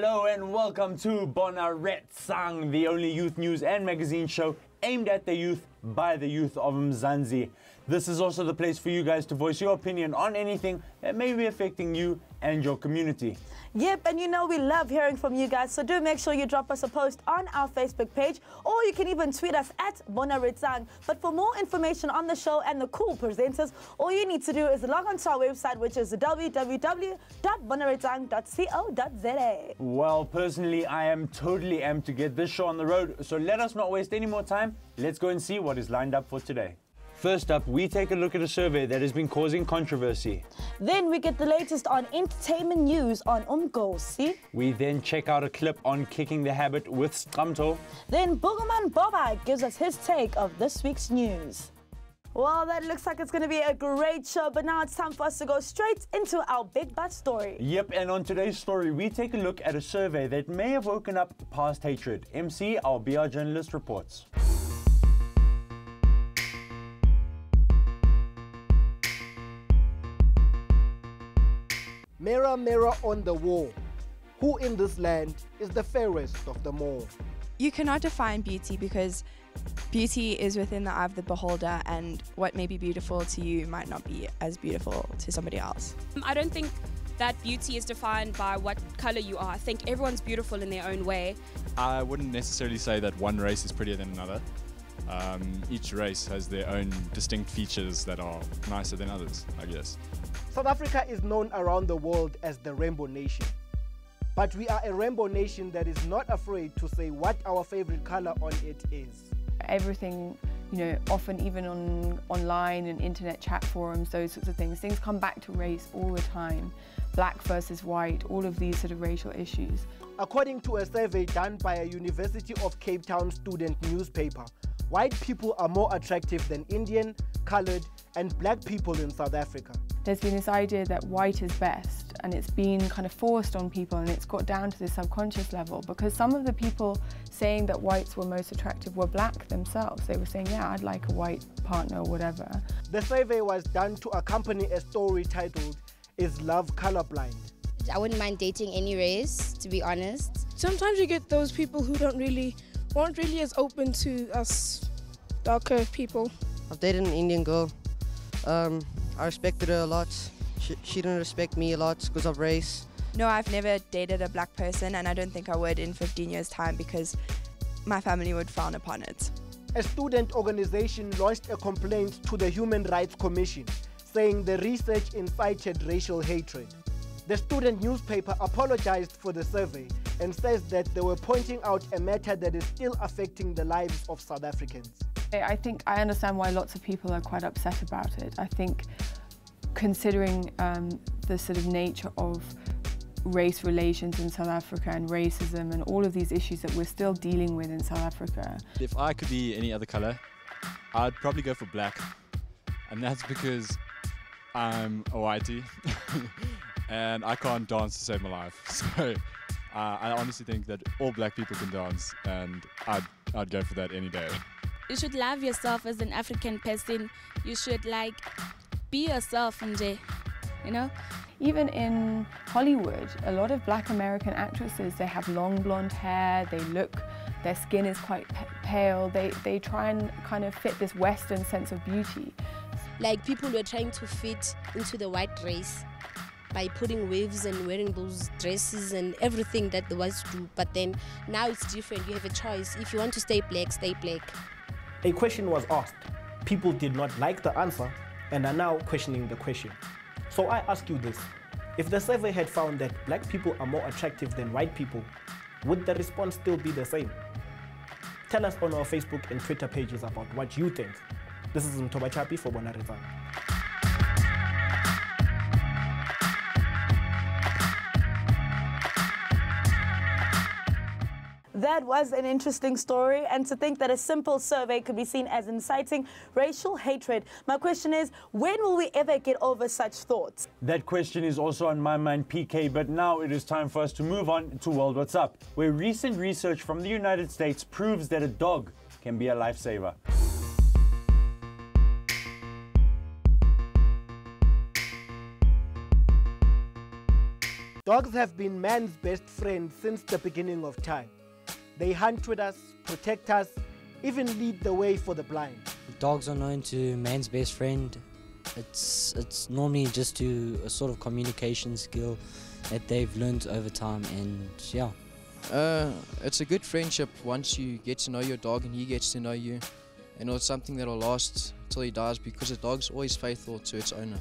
Hello and welcome to Bona Retsang, the only youth news and magazine show aimed at the youth by the youth of Mzansi. This is also the place for you guys to voice your opinion on anything that may be affecting you and your community. Yep, and you know we love hearing from you guys, so do make sure you drop us a post on our Facebook page, or you can even tweet us at Bona Retsang. But for more information on the show and the cool presenters, all you need to do is log on to our website, which is www.bonaretsang.co.za. Well, personally, I am totally amped to get this show on the road, so let us not waste any more time. Let's go and see what is lined up for today. First up, we take a look at a survey that has been causing controversy. Then we get the latest on entertainment news on Umgosi. We then check out a clip on kicking the habit with Stramto. Then Boogeyman Boba gives us his take of this week's news. Well, that looks like it's going to be a great show, but now it's time for us to go straight into our big bad story. Yep, and on today's story, we take a look at a survey that may have woken up past hatred. MC, our BR journalist, reports. Mirror, mirror on the wall, who in this land is the fairest of them all? You cannot define beauty because beauty is within the eye of the beholder, and what may be beautiful to you might not be as beautiful to somebody else. I don't think that beauty is defined by what color you are. I think everyone's beautiful in their own way. I wouldn't necessarily say that one race is prettier than another. Each race has their own distinct features that are nicer than others, I guess. South Africa is known around the world as the Rainbow Nation. But we are a rainbow nation that is not afraid to say what our favorite color on it is. Everything, you know, often even online and internet chat forums, those sorts of things come back to race all the time. Black versus white, all of these sort of racial issues. According to a survey done by a University of Cape Town student newspaper, white people are more attractive than Indian, colored, and black people in South Africa. There's been this idea that white is best, and it's been kind of forced on people, and it's got down to the subconscious level, because some of the people saying that whites were most attractive were black themselves. They were saying, yeah, I'd like a white partner or whatever. The survey was done to accompany a story titled, "Is Love Colorblind?" I wouldn't mind dating any race, to be honest. Sometimes you get those people who aren't really as open to us darker people. I've dated an Indian girl. I respected her a lot. She didn't respect me a lot because of race. No, I've never dated a black person, and I don't think I would in 15 years' time because my family would frown upon it. A student organization launched a complaint to the Human Rights Commission, saying the research incited racial hatred. The student newspaper apologized for the survey and says that they were pointing out a matter that is still affecting the lives of South Africans. I think I understand why lots of people are quite upset about it. I think considering the sort of nature of race relations in South Africa and racism and all of these issues that we're still dealing with in South Africa. If I could be any other color, I'd probably go for black. And that's because I'm a whitey and I can't dance to save my life. So I honestly think that all black people can dance, and I'd go for that any day. You should love yourself as an African person. You should be yourself, you know? Even in Hollywood, a lot of black American actresses, they have long blonde hair, their skin is quite pale, they try and kind of fit this Western sense of beauty. Like people were trying to fit into the white race by putting waves and wearing those dresses and everything that the whites do. But then now it's different, you have a choice. If you want to stay black, stay black. A question was asked. People did not like the answer and are now questioning the question. So I ask you this, if the survey had found that black people are more attractive than white people, would the response still be the same? Tell us on our Facebook and Twitter pages about what you think. This is Mtoba Chapi for Bona Retsang. That was an interesting story, and to think that a simple survey could be seen as inciting racial hatred. My question is, when will we ever get over such thoughts? That question is also on my mind, PK, but now it is time for us to move on to World What's Up, where recent research from the United States proves that a dog can be a lifesaver. Dogs have been man's best friend since the beginning of time. They hunt with us, protect us, even lead the way for the blind. Dogs are known to man's best friend. It's normally just to a sort of communication skill that they've learned over time, and yeah. It's a good friendship once you get to know your dog and he gets to know you. And it's something that'll last till he dies, because a dog's always faithful to its owner.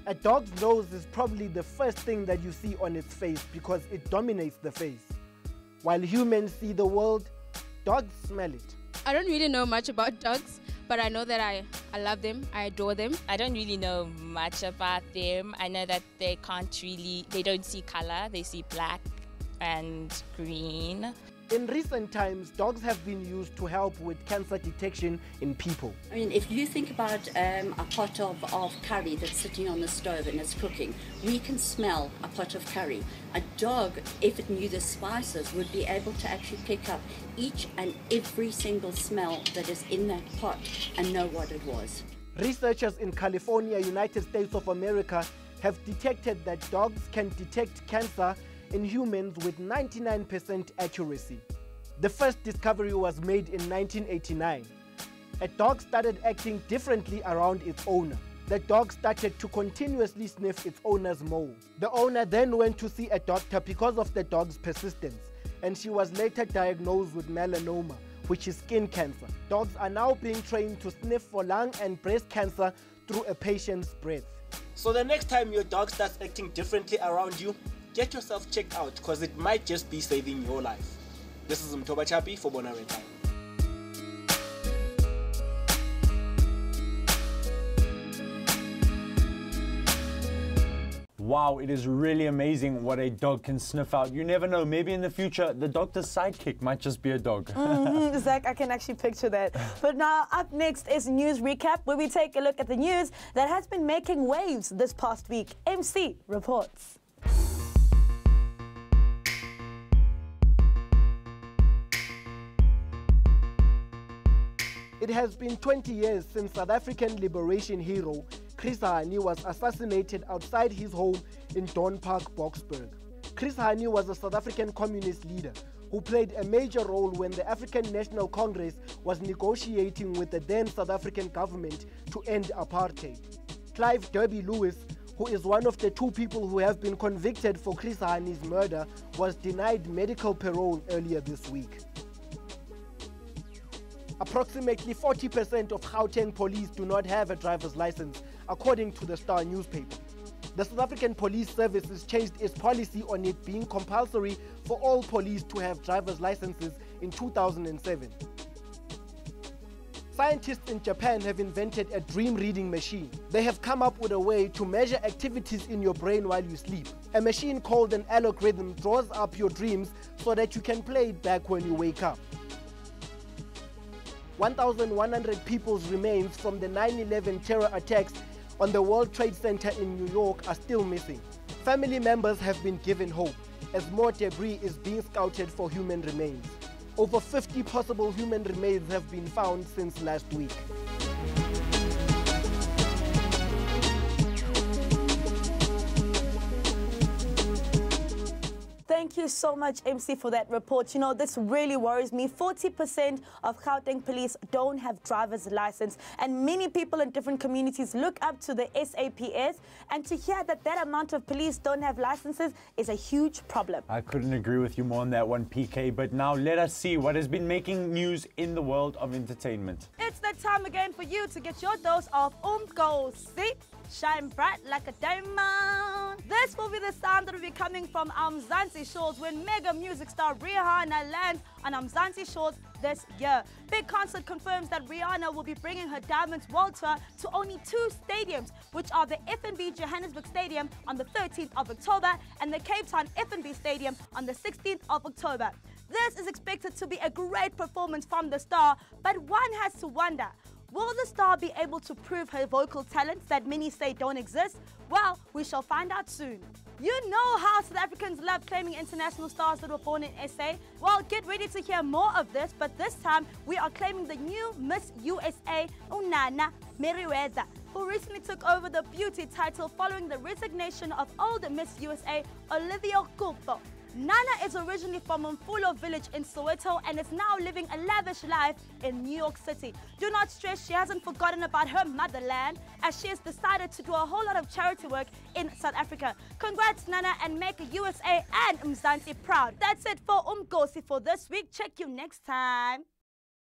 A dog's nose is probably the first thing that you see on its face because it dominates the face. While humans see the world, dogs smell it. I don't really know much about dogs, but I know that I love them, I adore them. I don't really know much about them. I know that they don't see color, they see black and green. In recent times, dogs have been used to help with cancer detection in people. I mean, if you think about a pot of curry that's sitting on the stove and it's cooking, we can smell a pot of curry. A dog, if it knew the spices, would be able to actually pick up each and every single smell that is in that pot and know what it was. Researchers in California, United States of America, have detected that dogs can detect cancer in humans with 99% accuracy. The first discovery was made in 1989. A dog started acting differently around its owner. The dog started to continuously sniff its owner's mole. The owner then went to see a doctor because of the dog's persistence, and she was later diagnosed with melanoma, which is skin cancer. Dogs are now being trained to sniff for lung and breast cancer through a patient's breath. So the next time your dog starts acting differently around you, get yourself checked out, because it might just be saving your life. This is Mtoba Chapi for Bona Retsang. Wow, it is really amazing what a dog can sniff out. You never know, maybe in the future the doctor's sidekick might just be a dog. Zach, I can actually picture that. But now up next is News Recap, where we take a look at the news that has been making waves this past week. MC reports. It has been 20 years since South African liberation hero Chris Hani was assassinated outside his home in Don Park, Boksburg. Chris Hani was a South African communist leader who played a major role when the African National Congress was negotiating with the then South African government to end apartheid. Clive Derby Lewis, who is one of the two people who have been convicted for Chris Hani's murder, was denied medical parole earlier this week. Approximately 40% of Gauteng police do not have a driver's license, according to the Star newspaper. The South African Police Service has changed its policy on it being compulsory for all police to have driver's licenses in 2007. Scientists in Japan have invented a dream reading machine. They have come up with a way to measure activities in your brain while you sleep. A machine called an algorithm draws up your dreams so that you can play it back when you wake up. 1,100 people's remains from the 9/11 terror attacks on the World Trade Center in New York are still missing. Family members have been given hope as more debris is being scouted for human remains. Over 50 possible human remains have been found since last week. Thank you so much, MC, for that report. You know, this really worries me. 40% of Gauteng police don't have driver's license, and many people in different communities look up to the SAPS, and to hear that that amount of police don't have licenses is a huge problem. I couldn't agree with you more on that one, PK, but now let us see what has been making news in the world of entertainment. It's that time again for you to get your dose of umgosi. Shine bright like a diamond. This will be the sound that will be coming from Mzansi Shores when mega music star Rihanna lands on Mzansi Shores this year. Big Concert confirms that Rihanna will be bringing her Diamonds World Tour to only 2 stadiums, which are the F&B Johannesburg Stadium on the 13th of October and the Cape Town F&B Stadium on the 16th of October. This is expected to be a great performance from the star, but one has to wonder, will the star be able to prove her vocal talents that many say don't exist? Well, we shall find out soon. You know how South Africans love claiming international stars that were born in SA? Well, get ready to hear more of this, but this time we are claiming the new Miss USA, Unana Meriwether. who recently took over the beauty title following the resignation of old Miss USA Olivia Kupo. Nana is originally from Mfulo village in Soweto and is now living a lavish life in New York City. Do not stress, she hasn't forgotten about her motherland as she has decided to do a whole lot of charity work in South Africa. Congrats Nana, and make USA and Mzansi proud. That's it for Umgosi for this week. Check you next time.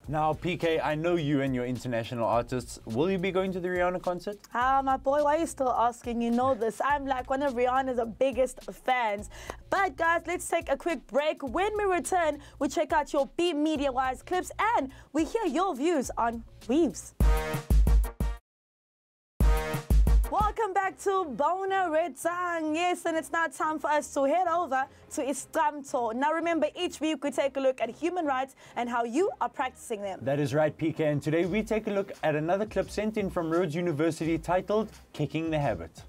Now, PK, I know you and your international artists. Will you be going to the Rihanna concert? My boy, why are you still asking? You know this. I'm like one of Rihanna's biggest fans. But guys, let's take a quick break. When we return, we check out your B Media Wise clips and we hear your views on weaves. Welcome back to Bona Retsang. Yes, and it's now time for us to head over to Istanbul. Now remember, each week we take a look at human rights and how you are practicing them. That is right, PK, and today we take a look at another clip sent in from Rhodes University titled Kicking the Habit.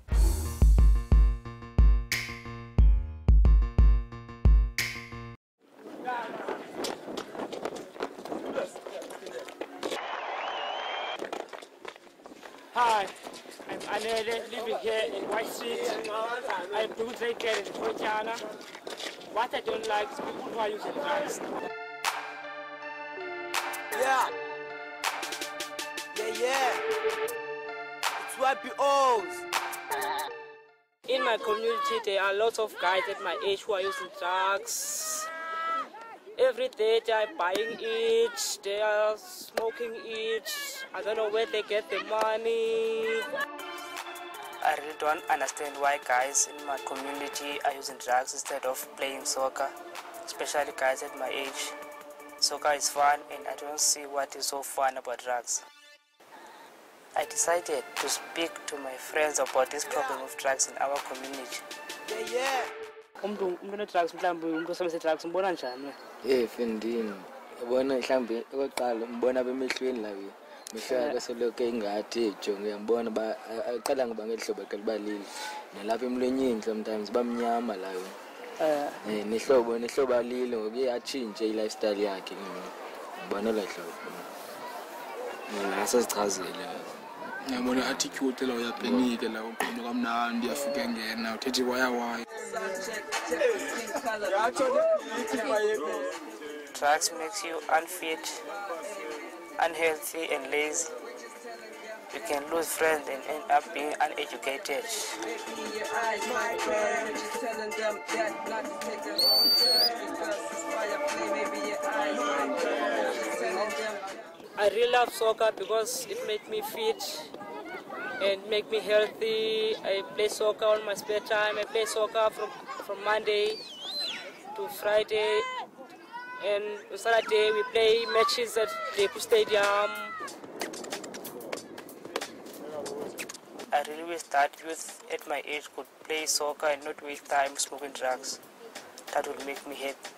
Hi. I'm Anele, living here in White Street. I do trade there in Fojana. What I don't like is people who are using drugs. Yeah. It's YPOs. In my community, there are lots of guys at my age who are using drugs. Every day they are buying it, they are smoking it. I don't know where they get the money. I really don't understand why guys in my community are using drugs instead of playing soccer, especially guys at my age. Soccer is fun and I don't see what is so fun about drugs. I decided to speak to my friends about this problem of drugs in our community. Umuntu drugs mhlawumbe umuntu osebenzisa drugs umbona njani? Fendini yabona mhlawumbe okokuqala umbona bemehlweni la mhla kaseloke ingathi ejonge yambona aqala ngoba ngehlobo aqala balile nalapha emlonyeni sometimes bamnyama la nehlobo alile ngoba iyatshintsha ilifestyle yakhe ngibona la hlobo ngasasichazile ngiyabona attitude la uyaphenike la uqondo kamnandi yafike ngena uthethi waya Drugs makes you unfit, unhealthy and lazy. You can lose friends and end up being uneducated. I really love soccer because it made me fit and make me healthy. I play soccer on my spare time. I play soccer from Monday to Friday. And on Saturday we play matches at the stadium. I really wish that youth at my age could play soccer and not waste time smoking drugs. That would make me happy.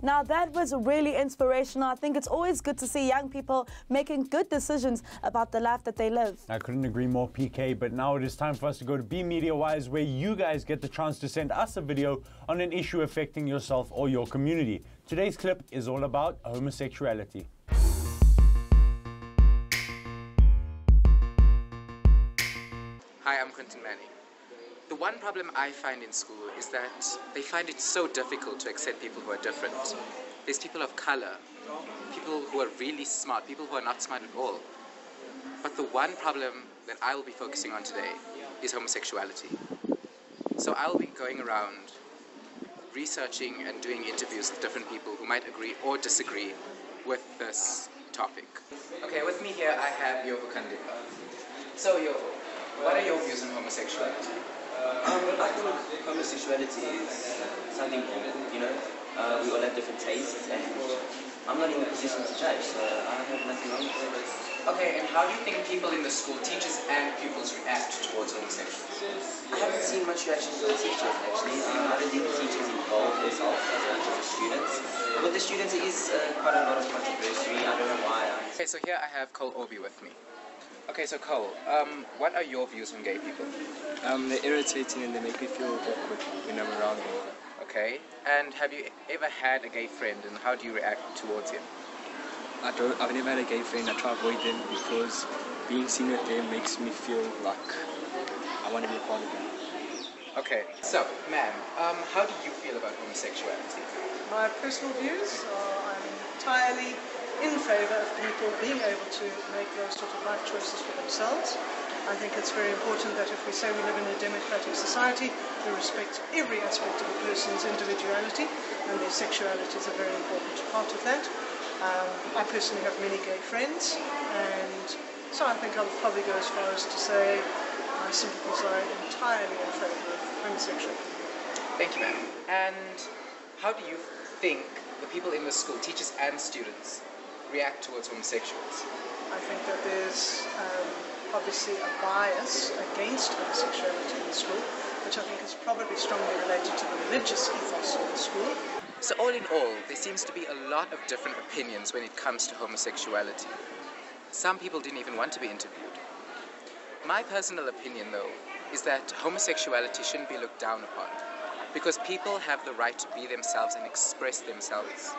Now that was really inspirational. I think it's always good to see young people making good decisions about the life that they live. I couldn't agree more, PK, but now it is time for us to go to B Media Wise, where you guys get the chance to send us a video on an issue affecting yourself or your community. Today's clip is all about homosexuality. Hi, I'm Quentin Manning. The one problem I find in school is that they find it so difficult to accept people who are different. There's people of color, people who are really smart, people who are not smart at all. But the one problem that I will be focusing on today is homosexuality. So I'll be going around researching and doing interviews with different people who might agree or disagree with this topic. Okay, with me here I have Yovo Kandiba. So Yovo, what are your views on homosexuality? I think homosexuality is something common, you know. We all have different tastes, and I'm not in a position to judge, so I have nothing wrong with it. Okay, and how do you think people in the school, teachers and pupils, react towards homosexuals? I haven't seen much reaction from the teachers, actually. I don't think the teachers involve themselves as much as the students. With the students, it is quite a lot of controversy. I don't know why. Okay, so here I have Cole Obi with me. Okay, so Cole, what are your views on gay people? They're irritating and they make me feel awkward when I'm around them. Okay, and have you ever had a gay friend, and how do you react towards him? I've never had a gay friend. I try to avoid them because being seen with them makes me feel like I want to be a part of them. Okay, so, ma'am, how do you feel about homosexuality? My personal views are I'm entirely in favour of people being able to make those sort of life choices for themselves. I think it's very important that if we say we live in a democratic society, we respect every aspect of a person's individuality, and their sexuality is a very important part of that. I personally have many gay friends, and so I think I'll probably go as far as to say my sympathies are entirely in favour of homosexuality. Thank you, ma'am. And how do you think the people in the school, teachers and students, react towards homosexuals? I think that there's obviously a bias against homosexuality in the school, which I think is probably strongly related to the religious ethos of the school. So all in all, there seems to be a lot of different opinions when it comes to homosexuality. Some people didn't even want to be interviewed. My personal opinion, though, is that homosexuality shouldn't be looked down upon, because people have the right to be themselves and express themselves.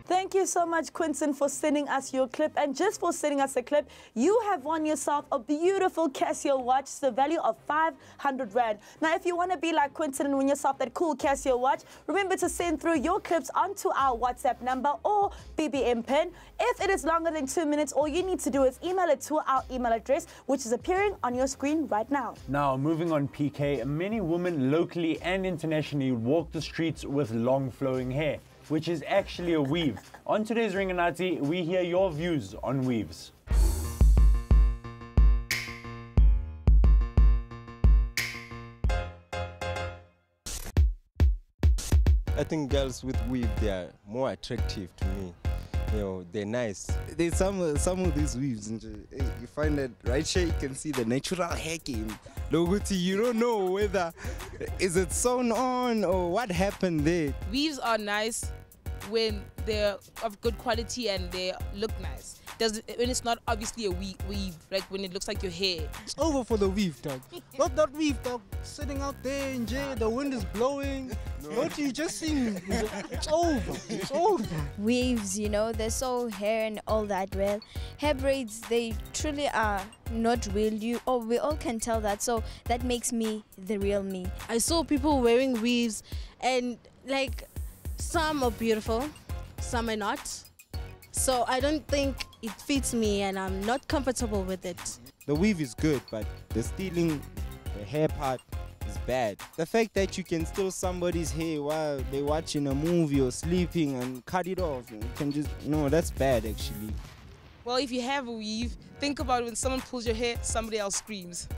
Thank you so much, Quinton, for sending us your clip. And just for sending us a clip, you have won yourself a beautiful Casio watch, the value of 500 Rand. Now, if you want to be like Quinton and win yourself that cool Casio watch, remember to send through your clips onto our WhatsApp number or BBM pin. If it is longer than 2 minutes, all you need to do is email it to our email address, which is appearing on your screen right now. Now, moving on, PK, many women locally and internationally walk the streets with long flowing hair, which is actually a weave. On today's Ringanati, we hear your views on weaves. I think girls with weave, they are more attractive to me. You know, they're nice. There's some of these weaves, you find that right here you can see the natural hacking. Loguti, you don't know whether is it sewn on or what happened there. Weaves are nice when they're of good quality and they look nice. When it's not obviously a weave, like when it looks like your hair. It's over for the weave, dog. Not that weave, dog. Sitting out there in jail, the wind is blowing. What you just seen? It's over. It's over. Weaves, you know, they're so hair and all that. Well, hair braids, they truly are not real. We all can tell that. So that makes me the real me. I saw people wearing weaves, and like some are beautiful, some are not. So I don't think it fits me, and I'm not comfortable with it. The weave is good, but the stealing the hair part is bad. The fact that you can steal somebody's hair while they're watching a movie or sleeping and cut it off, you can just, no, that's bad actually. Well, if you have a weave, think about when someone pulls your hair, somebody else screams.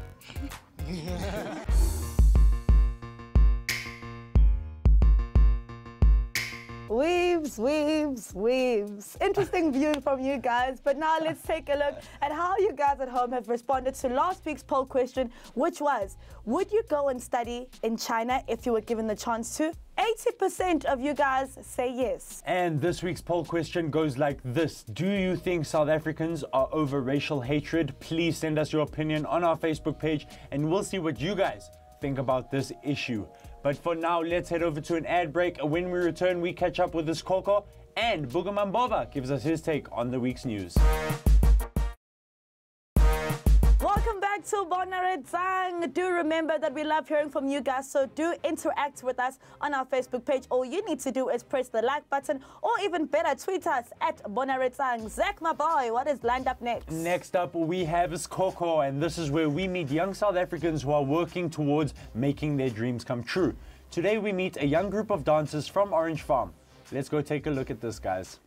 Weaves, weaves, weaves. Interesting view from you guys. But now let's take a look at how you guys at home have responded to last week's poll question, which was, would you go and study in China if you were given the chance to? 80% of you guys say yes. And this week's poll question goes like this. Do you think South Africans are over racial hatred? Please send us your opinion on our Facebook page and we'll see what you guys think about this issue. But for now, let's head over to an ad break. When we return, we catch up with this Koko, and Bugama Mbova gives us his take on the week's news. Welcome back to Bona Retsang. Do remember that we love hearing from you guys, so do interact with us on our Facebook page. All you need to do is press the like button, or even better, tweet us at Bona Retsang. Zach, my boy, what is lined up next? Next up, we have Skoko, and this is where we meet young South Africans who are working towards making their dreams come true. Today, we meet a young group of dancers from Orange Farm. Let's go take a look at this, guys.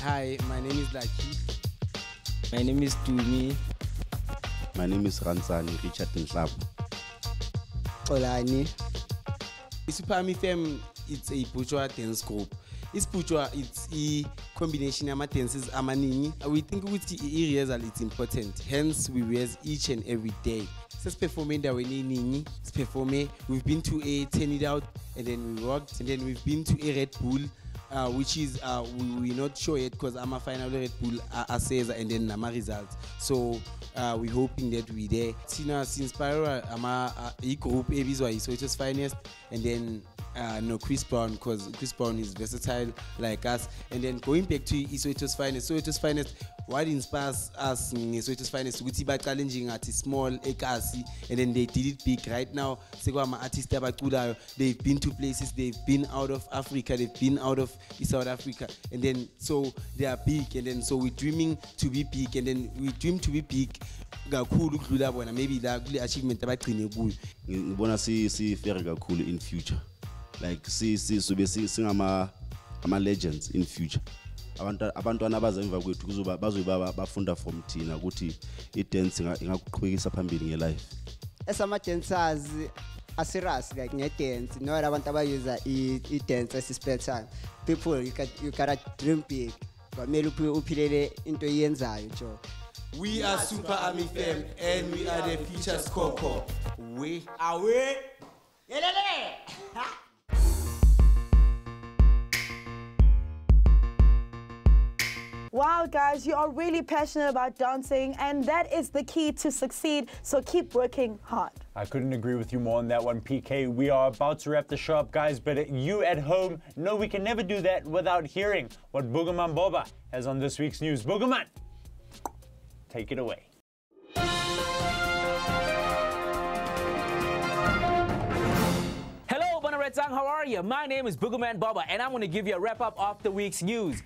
Hi, my name is Lucky. My name is Tumi. My name is Ransani Richard Nhlab. Olani. Isupami Fem, it's a bourgeois dance group. It's bourgeois, it's a combination of dances amaningi. We think with the rehearsal it's important. Hence we rehearse each and every day. Sesiperforme endaweni eningi, siperforme. We've been to a Turn It Out, and then we worked, and then we've been to a Red Bull, which is we're not sure yet because I'm a final Red Bull says, and then Nama results. So we're hoping that we're there. Tina since Pyro, I'm a group Abizwa, so it was finest, and then no Chris Brown, because Chris Brown is versatile like us. And then going back to Isoito's Finest, so Isoito's Finest, what inspires us in Isoito's Finest, we see by challenging at a small ekasi, and then they did it big. Right now, they've been to places, they've been out of Africa, they've been out of South Africa, and then so they are big, and then so we're dreaming to be big, and then we dream to be big. Maybe that achievement ngibona si very kakhulu in future, like singama legends in future. Abantwana abazemva kwethu kuzoba bazoba bafunda from thina ukuthi i-dance ingakuqhubekisa phambili nge-life. Esama-dancers aserious like nge-dance, not abantu abayuza i-dance as spare time. People, you gotta dream big. Kwamele uphilele into oyenzayo njo. We are Super Army Fam, and we are the future Skoko. We are we. Wow, guys, you are really passionate about dancing, and that is the key to succeed, so keep working hard. I couldn't agree with you more on that one, PK. We are about to wrap the show up, guys, but you at home know we can never do that without hearing what Boogerman Boba has on this week's news. Boogerman, take it away. Hello, Bona Retsang, how are you? My name is Boogerman Boba, and I'm going to give you a wrap-up of the week's news.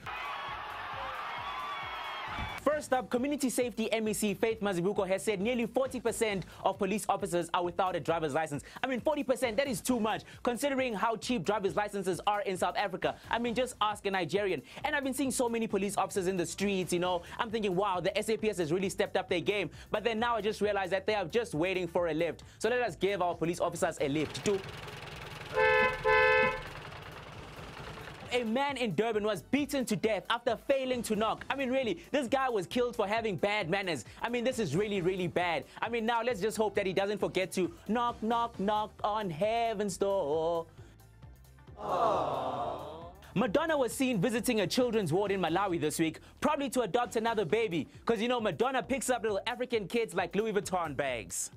First up, Community Safety MEC Faith Mazibuko has said nearly 40% of police officers are without a driver's license. I mean, 40%, that is too much, considering how cheap driver's licenses are in South Africa. I mean, just ask a Nigerian. And I've been seeing so many police officers in the streets, you know. I'm thinking, wow, the SAPS has really stepped up their game. But then now I just realized that they are just waiting for a lift. So let us give our police officers a lift too. A man in Durban was beaten to death after failing to knock. I mean, really, this guy was killed for having bad manners. I mean, this is really, really bad. I mean, now let's just hope that he doesn't forget to knock, knock, knock on heaven's door. Aww. Madonna was seen visiting a children's ward in Malawi this week, probably to adopt another baby, because, you know, Madonna picks up little African kids like Louis Vuitton bags.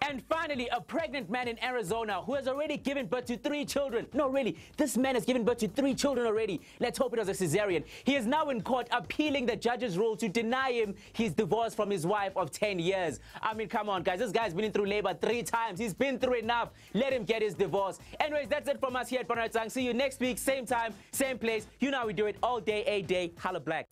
And finally, a pregnant man in Arizona who has already given birth to 3 children. No, really, this man has given birth to 3 children already. Let's hope it was a cesarean. He is now in court appealing the judge's rule to deny him his divorce from his wife of 10 years. I mean, come on, guys. This guy's been through labor 3 times. He's been through enough. Let him get his divorce. Anyways, that's it from us here at Bona Retsang. See you next week, same time, same place. You know how we do it all day, 8 day. Holla black.